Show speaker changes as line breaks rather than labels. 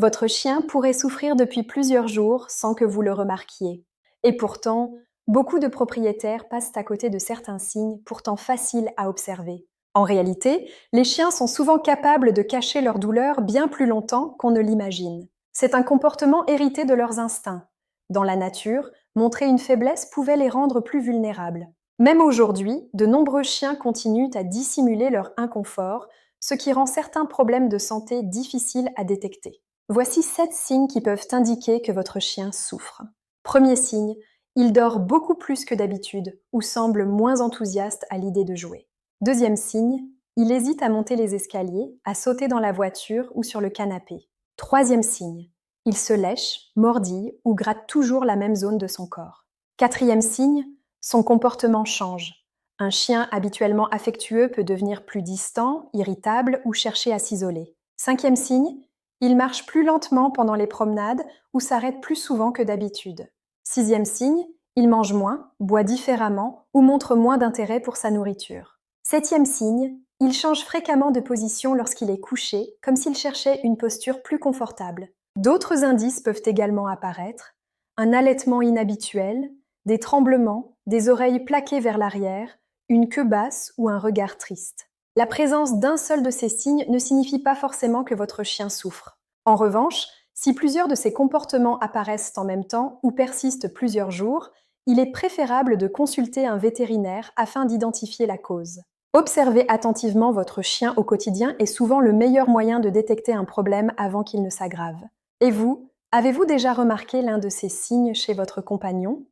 Votre chien pourrait souffrir depuis plusieurs jours sans que vous le remarquiez. Et pourtant, beaucoup de propriétaires passent à côté de certains signes pourtant faciles à observer. En réalité, les chiens sont souvent capables de cacher leur douleur bien plus longtemps qu'on ne l'imagine. C'est un comportement hérité de leurs instincts. Dans la nature, montrer une faiblesse pouvait les rendre plus vulnérables. Même aujourd'hui, de nombreux chiens continuent à dissimuler leur inconfort, ce qui rend certains problèmes de santé difficiles à détecter. Voici 7 signes qui peuvent indiquer que votre chien souffre. Premier signe, il dort beaucoup plus que d'habitude ou semble moins enthousiaste à l'idée de jouer. Deuxième signe, il hésite à monter les escaliers, à sauter dans la voiture ou sur le canapé. Troisième signe, il se lèche, mordille ou gratte toujours la même zone de son corps. Quatrième signe, son comportement change. Un chien habituellement affectueux peut devenir plus distant, irritable ou chercher à s'isoler. Cinquième signe, il marche plus lentement pendant les promenades ou s'arrête plus souvent que d'habitude. Sixième signe, il mange moins, boit différemment ou montre moins d'intérêt pour sa nourriture. Septième signe, il change fréquemment de position lorsqu'il est couché, comme s'il cherchait une posture plus confortable. D'autres indices peuvent également apparaître: un allaitement inhabituel, des tremblements, des oreilles plaquées vers l'arrière, une queue basse ou un regard triste. La présence d'un seul de ces signes ne signifie pas forcément que votre chien souffre. En revanche, si plusieurs de ces comportements apparaissent en même temps ou persistent plusieurs jours, il est préférable de consulter un vétérinaire afin d'identifier la cause. Observer attentivement votre chien au quotidien est souvent le meilleur moyen de détecter un problème avant qu'il ne s'aggrave. Et vous, avez-vous déjà remarqué l'un de ces signes chez votre compagnon ?